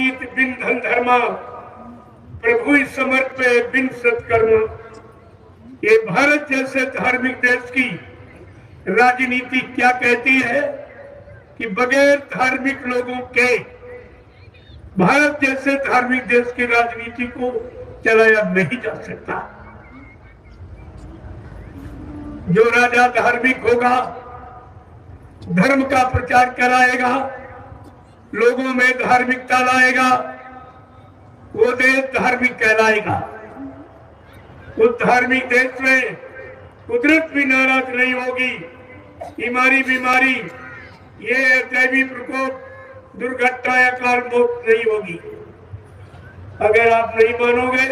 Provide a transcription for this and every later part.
बिन धन धर्मा प्रभु समर्पे बिन सत्कर्मा। ये भारत जैसे धार्मिक देश की राजनीति क्या कहती है कि बगैर धार्मिक लोगों के भारत जैसे धार्मिक देश की राजनीति को चलाया नहीं जा सकता। जो राजा धार्मिक होगा, धर्म का प्रचार कराएगा, लोगों में धार्मिकता लाएगा, वो देश धार्मिक कहलाएगा। उस धार्मिक देश में कुदरत भी नाराज नहीं होगी, बीमारी ये दैवी प्रकोप, दुर्घटना या कार मौत नहीं होगी। अगर आप नहीं मानोगे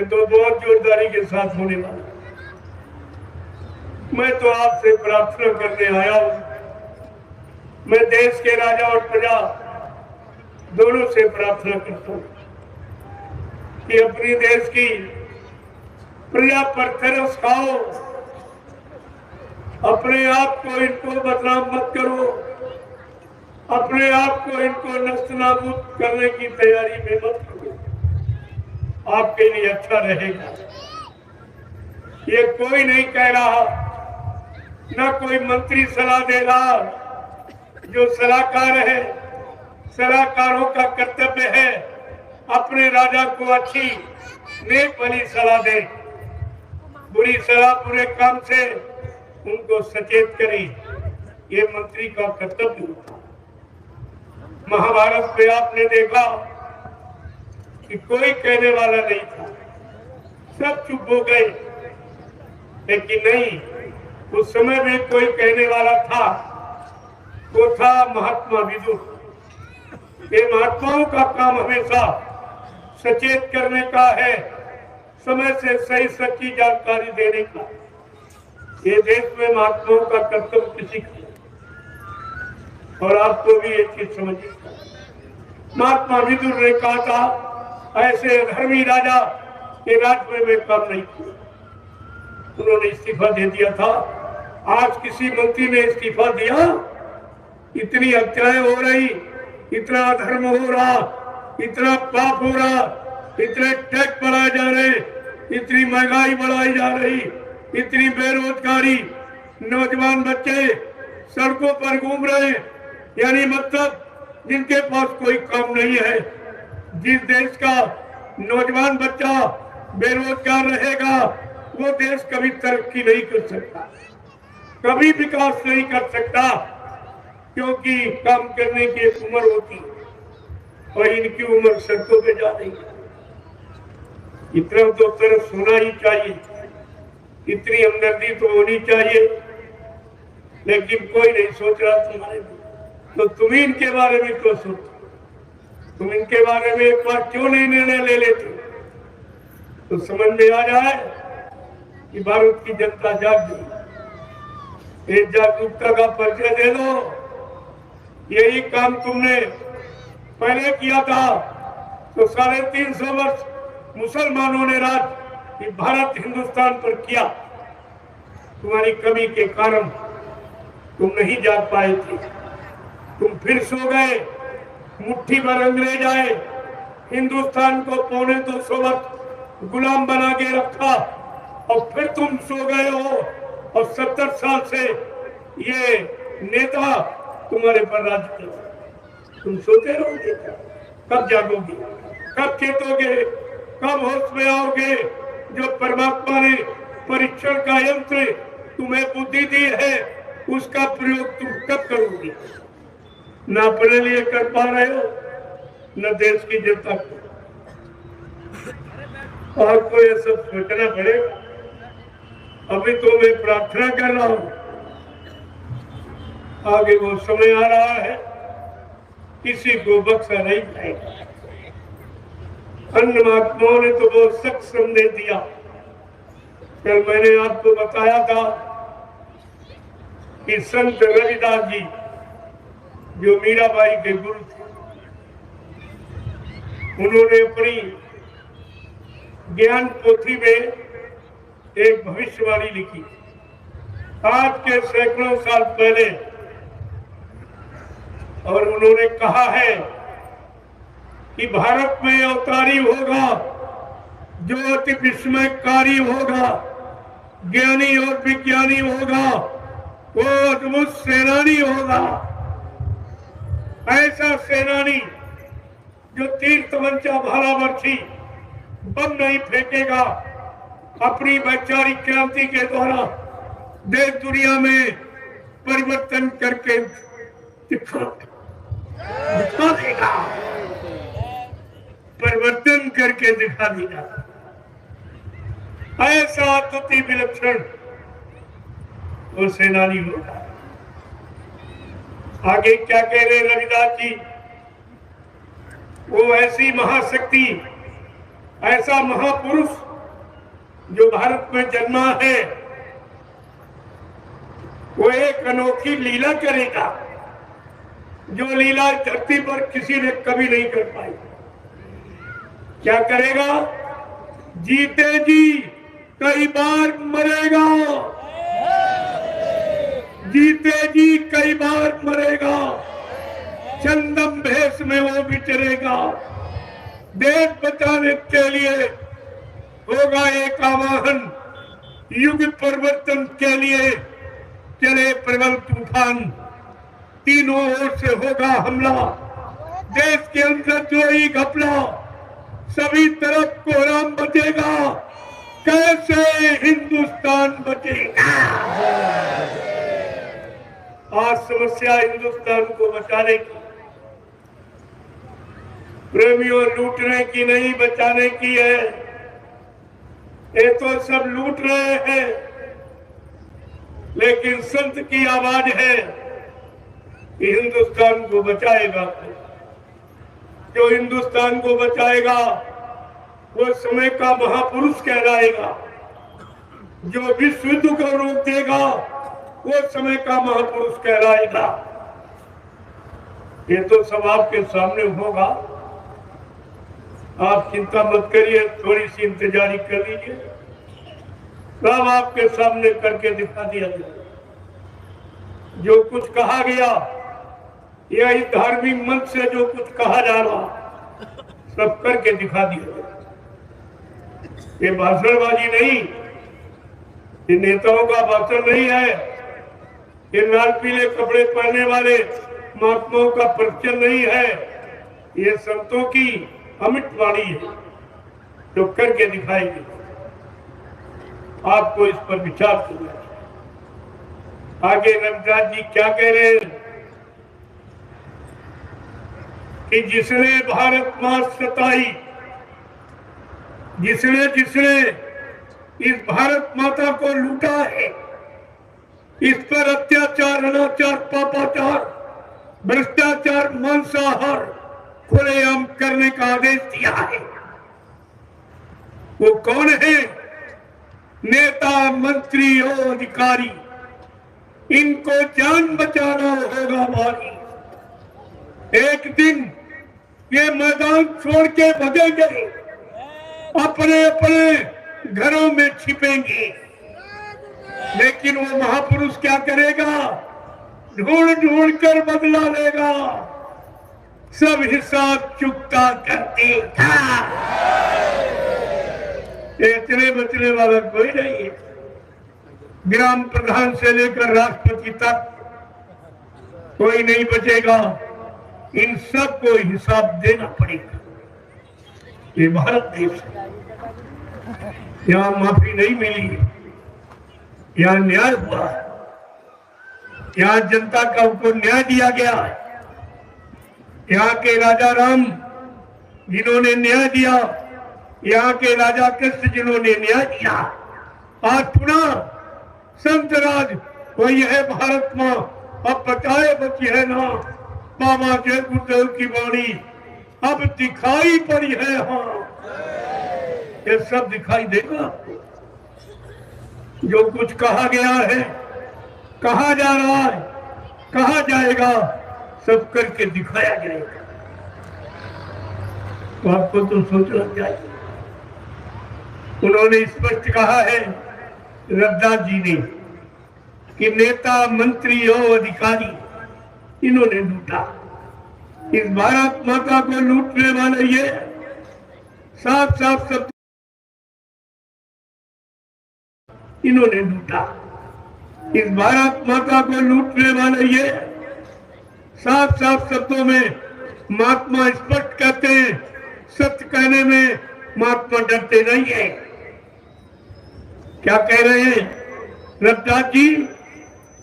तो बहुत जोरदारी के साथ होने वाला। मैं तो आपसे प्रार्थना करने आया हूं। मैं देश के राजा और प्रजा दोनों से प्रार्थना करता हूं कि अपनी देश की प्रजा पर तरस खाओ, अपने आप को इनको बदनाम मत करो, अपने आप को इनको नष्ट नाबूद करने की तैयारी में मत करो, आपके लिए अच्छा रहेगा। ये कोई नहीं कह रहा, ना कोई मंत्री सलाह दे रहा। जो सलाहकार है, सलाहकारों का कर्तव्य है अपने राजा को अच्छी नेक भली सलाह दे, बुरी सलाह बुरे काम से उनको सचेत करें। ये मंत्री का कर्तव्य होता। महाभारत में आपने देखा कि कोई कहने वाला नहीं था, सब चुप हो गए। लेकिन नहीं, उस समय में कोई कहने वाला था, वो था महात्मा विदुर। ये महात्माओं का काम हमेशा सचेत करने का है, समय से सही सच्ची जानकारी देने का। ये देश में महात्माओं का कर्तव्य किसी का, और आपको भी एक चीज समझिए। महात्मा विदुर ने कहा था, ऐसे धर्मी राजा के राज्य में काम नहीं किया। उन्होंने इस्तीफा दे दिया था। आज किसी मंत्री ने इस्तीफा दिया? इतनी हत्याएं हो रही, इतना अधर्म हो रहा, इतना पाप हो रहा, इतने टैक्स बढ़ाए जा रहे, इतनी महंगाई बढ़ाई जा रही, इतनी बेरोजगारी, नौजवान बच्चे सड़कों पर घूम रहे, यानी मतलब जिनके पास कोई काम नहीं है। जिस देश का नौजवान बच्चा बेरोजगार रहेगा, वो देश कभी तरक्की नहीं कर सकता, कभी विकास नहीं कर सकता, क्योंकि काम करने की एक उम्र होती है और इनकी उम्र सड़कों पे जा रही है। इतना तो तरफ होना ही चाहिए, इतनी हमदर्दी तो होनी चाहिए, लेकिन कोई नहीं सोच रहा तुम्हारे लिए। तो तुम ही इनके बारे में क्यों सोचो? तुम इनके बारे में एक बार क्यों नहीं निर्णय ले लेते? तो समझ में आ जाए कि भारत की जनता जाग गई। एक जागरूकता का परिचय दे दो। यही काम तुमने पहले किया था तो 350 वर्ष मुसलमानों ने राज भारत हिंदुस्तान पर किया। तुम्हारी कमी के कारण तुम नहीं जाग पाए थे, तुम फिर सो गए। मुट्ठी भर अंग्रेज आए, हिंदुस्तान को 250 वर्ष गुलाम बना के रखा, और फिर तुम सो गए हो। और 70 साल से ये नेता तुम्हारे पर राज कर, तुम सोते रहोगे। कब जागोगे, कब चेतोगे, कब होश में आओगे? जो परमात्मा ने परीक्षण का यंत्र तुम्हें बुद्धि दी है, उसका प्रयोग तुम कब करोगे? न अपने लिए कर पा रहे हो, न देश की जनता को। और को ये सब सोचना पड़ेगा। अभी तो मैं प्रार्थना कर रहा हूं, आगे वो समय आ रहा है, किसी को बख्शा नहीं जाएगा। अन्य महात्माओं ने तो बहुत सख्त संदेश दिया। कल मैंने आपको बताया था कि संत रविदास जी, जो मीराबाई के गुरु थे, उन्होंने अपनी ज्ञान पोथी में एक भविष्यवाणी लिखी आज के सैकड़ों साल पहले, और उन्होंने कहा है कि भारत में अवतारी होगा जो अति विस्मयकारी होगा, ज्ञानी और विज्ञानी होगा, वो अद्भुत सेनानी होगा। ऐसा सेनानी जो तीर तमंचा भाला बर्छी बम नहीं फेंकेगा, अपनी वैचारिक क्रांति के द्वारा देश दुनिया में परिवर्तन करके दिखा देगा, परिवर्तन करके दिखा देगा। ऐसा अद्वितीय विलक्षण वो सेनानी होगा। आगे क्या कह रहे रविदास जी, वो ऐसी महाशक्ति, ऐसा महापुरुष जो भारत में जन्मा है, वो एक अनोखी लीला करेगा जो लीला धरती पर किसी ने कभी नहीं कर पाई। क्या करेगा? जीते जी कई बार मरेगा, जीते जी कई बार मरेगा, चंदम भेष में वो विचरेगा। देश बचाने के लिए होगा एक आवाहन, युग परिवर्तन के लिए चले प्रबल तूफान, तीनों ओर से होगा हमला। देश के अंदर जो ही घपला, सभी तरफ कोहराम बचेगा, कैसे हिंदुस्तान बचेगा। आज समस्या हिंदुस्तान को बचाने की, प्रेमियों लूटने की नहीं, बचाने की है। ये तो सब लूट रहे हैं, लेकिन संत की आवाज है कि हिंदुस्तान को बचाएगा। जो हिंदुस्तान को बचाएगा वो समय का महापुरुष कहलाएगा, जो विश्व युद्ध को रोक देगा वो समय का महापुरुष कहलाएगा। ये तो सब आपके सामने होगा, आप चिंता मत करिए, थोड़ी सी इंतजारी कर लीजिए, सब आपके सामने करके दिखा दिया जाए। जो कुछ कहा गया या इस धार्मिक मंच से जो कुछ कहा जा रहा, सब करके दिखा दिया जाए। ये भाषणबाजी नहीं, ये नेताओं का भाषण नहीं है, ये लाल पीले कपड़े पहनने वाले महात्माओं का प्रवचन नहीं है, ये संतों की अमिट वाणी है जो करके दिखाएंगे। आपको इस पर विचार करना चाहिए। आगे रविदास जी क्या कह रहे हैं कि जिसने भारत मां सताई, जिसने इस भारत माता को लूटा है, इस पर अत्याचार, अनाचार, पापाचार, भ्रष्टाचार, मांसाहार खुलेआम करने का आदेश दिया है, वो कौन है? नेता, मंत्री और अधिकारी, इनको जान बचाना होगा भाई। एक दिन ये मैदान छोड़ के भगेंगे, अपने अपने घरों में छिपेंगे, लेकिन वो महापुरुष क्या करेगा? ढूंढ ढूंढ कर बदला लेगा, सब हिसाब चुकता कर देगा। इतने बचने वाला कोई नहीं है। ग्राम प्रधान से लेकर राष्ट्रपति तक कोई नहीं बचेगा, इन सबको हिसाब देना पड़ेगा। ये भारत देश है, यहाँ माफी नहीं मिली, यहाँ न्याय हुआ है, यहाँ जनता का को न्याय दिया गया है। यहाँ के राजा राम जिन्होंने न्याय दिया, यहाँ के राजा कृष्ण जिन्होंने न्याय दिया, आज पुनः संत राज वही है भारत मां, अब बचाए बची है ना। बाबा जय गुरुदेव की वाणी अब दिखाई पड़ी है। हाँ, ये सब दिखाई देगा। जो कुछ कहा गया है, कहा जा रहा है, कहा जाएगा, सब करके दिखाया जाएगा। तो आपको तो सोच लग जाएगी। उन्होंने स्पष्ट कहा है रविदास जी ने कि नेता, मंत्री और अधिकारी इन्होंने लूटा, इस भारत माता को लूटने वाले ये साफ साफ शब्द इन्होंने लूटा। इस भारत माता को लूटने वाले ये साफ साफ शब्दों में महात्मा स्पष्ट कहते हैं, सत्य कहने में महात्मा डरते नहीं है। क्या कह रहे हैं रविदास जी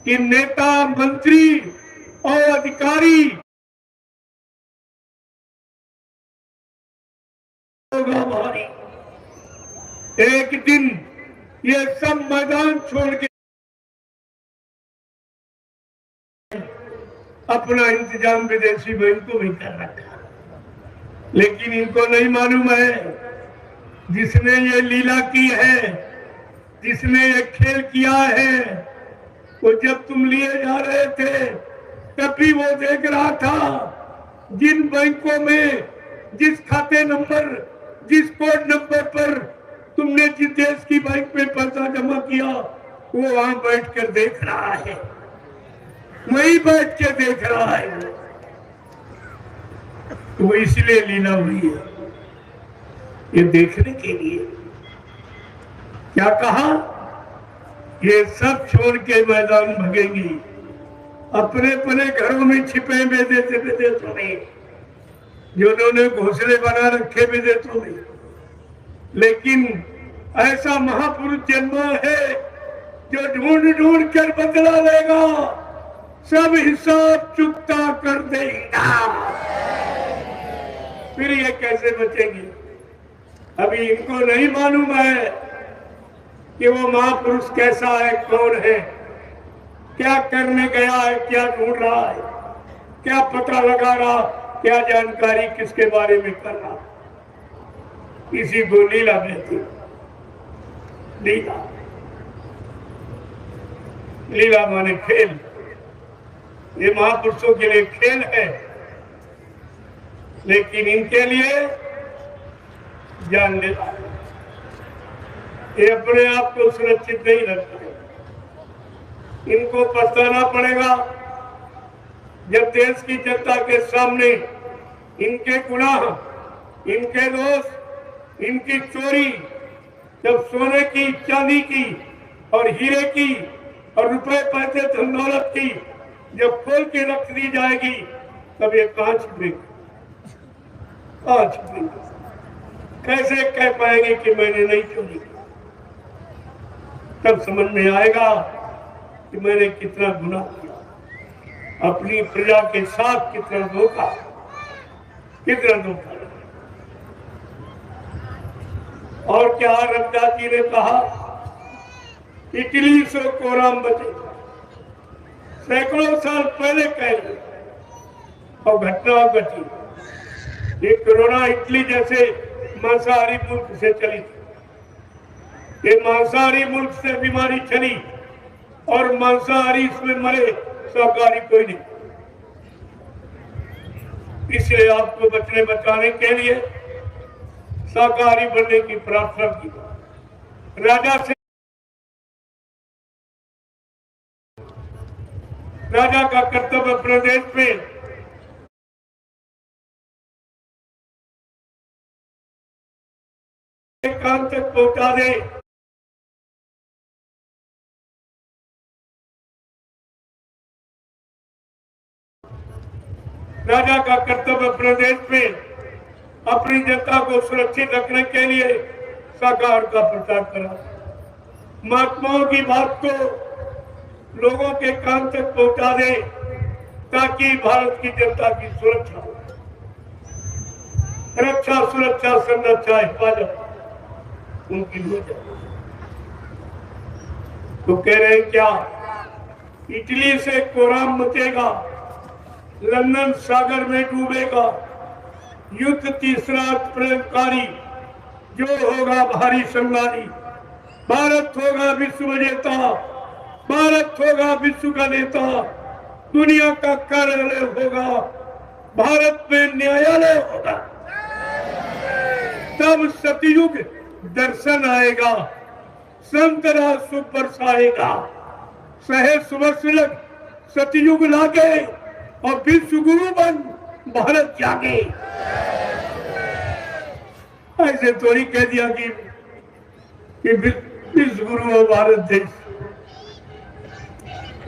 कि नेता मंत्री और अधिकारी होगा भारी, एक दिन ये सब मैदान छोड़ के अपना इंतजाम विदेशी बैंकों में कर रखा। लेकिन इनको नहीं मालूम है जिसने ये लीला की है, जिसने ये खेल किया है, वो जब तुम लिए जा रहे थे तब भी वो देख रहा था जिन बैंकों में जिस खाते नंबर, जिस कोड नंबर पर तुमने जिस देश की बैंक में पैसा जमा किया वो वहां बैठकर देख रहा है, वही बैठ के देख रहा है। वो इसलिए लीला हुई है, ये देखने के लिए। क्या कहा, ये सब छोड़ के मैदान भगेंगी, अपने अपने घरों में छिपे विदेशों में, जो उन्होंने घोंसले बना रखे विदेशों में। लेकिन ऐसा महापुरुष जन्मा है जो ढूंढ ढूंढ कर बदला लेगा, सब हिसाब चुकता कर देगा। फिर ये कैसे बचेगी? अभी इनको नहीं मालूम है कि वो महापुरुष कैसा है, कौन है, क्या करने गया है, क्या ढूंढ रहा है, क्या पता लगा रहा, क्या जानकारी किसके बारे में कर रहा। इसी को लीला कहती। लीला, लीला माने खेल। ये महापुरुषों के लिए खेल है, लेकिन इनके लिए जान लेना। ये अपने आप को सुरक्षित नहीं रखते। इनको पछताना पड़ेगा जब देश की जनता के सामने इनके गुनाह, इनके दोष, इनकी चोरी, जब सोने की, चांदी की और हीरे की और रुपए पैसे धन दौलत की जब खोल के रख दी जाएगी, तब ये कहां छुपेगी, कहां छुपेगी? कैसे कह पाएंगे कि मैंने नहीं चोरी की? तब समझ में आएगा कि मैंने कितना गुनाह किया, अपनी प्रजा के साथ कितना धोखा, कितना धोखा। और क्या रविदास जी ने कहा, इटली से कोराम बचे, सैकड़ों साल पहले कहे और घटना घटी। ये कोरोना इटली जैसे मांसाहारी मुल्क से चली थी। ये मांसाहारी मुल्क से बीमारी चली और मांसाहारी इसमें मरे, शाकाहारी कोई नहीं। इसलिए आपको बचने बचाने के लिए शाकाहारी बनने की प्रार्थना की। राजा से, राजा का कर्तव्य अपने देश में काम तक पहुंचा दे। राजा का कर्तव्य अपने देश में अपनी जनता को सुरक्षित रखने के लिए शाकाहार का प्रचार करा। महात्माओं की बात को लोगों के कान तक पहुंचा दे ताकि भारत की जनता की सुरक्षा हो। रक्षा, सुरक्षा, संरक्षा, हिफाजत उनकी हो जाए। तो कह रहे हैं क्या, इटली से कोराम मचेगा, लंदन सागर में डूबेगा, युद्ध तीसरा प्रेमकारी, जो होगा भारी संगारी, भारत होगा विश्व विजेता, भारत होगा विश्व का नेता, दुनिया का कार्यालय होगा, भारत में न्यायालय होगा। तब सतयुग दर्शन आएगा, संत राज सुख बरसाएगा, सहे सुबह लग सतयुग लागे और विश्व गुरु बन भारत जागे। ऐसे थोड़ी कह दिया कि विश्व गुरु हो भारत देश।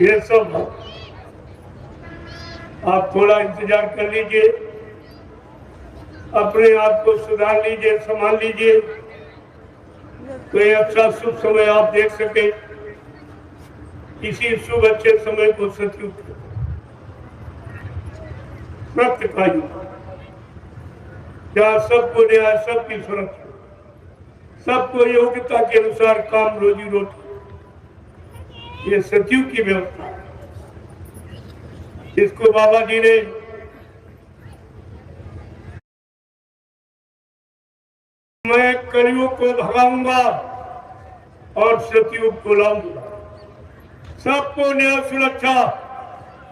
ये सब आप थोड़ा इंतजार कर लीजिए, अपने आप को सुधार लीजिए, संभाल लीजिए, कोई अच्छा शुभ समय आप देख सके, किसी शुभ अच्छे समय को सतयुग प्राप्त पाइए, जहाँ सबको न्याय, सबकी सुरक्षा, सबको योग्यता के अनुसार काम, रोजी रोटी, ये सतयुग की व्यवस्था है। इसको बाबा जी ने मैं कलयुग को भगाऊंगा और सतयुग को लाऊंगा, सबको न्याय, सुरक्षा,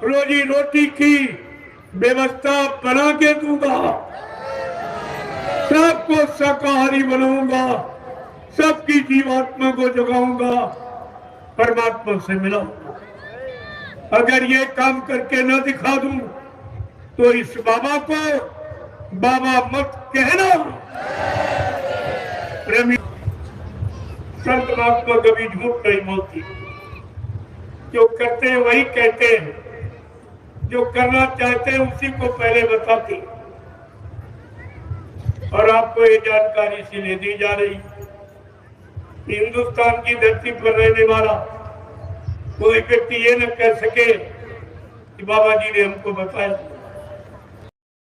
रोजी रोटी की व्यवस्था बना के दूंगा, सबको शाकाहारी बनाऊंगा, सबकी जीवात्मा को जगाऊंगा, परमात्मा से मिलाऊंगा। अगर ये काम करके न दिखा दूं तो इस बाबा को बाबा मत कहना। प्रेमी संत महात्मा कभी झूठ नहीं बोलती, जो करते हैं वही कहते हैं, जो करना चाहते हैं उसी को पहले बताती। और आपको ये जानकारी इसीलिए दी जा रही, हिंदुस्तान की धरती पर रहने वाला कोई व्यक्ति ये न कह सके कि बाबा जी ने हमको बताया।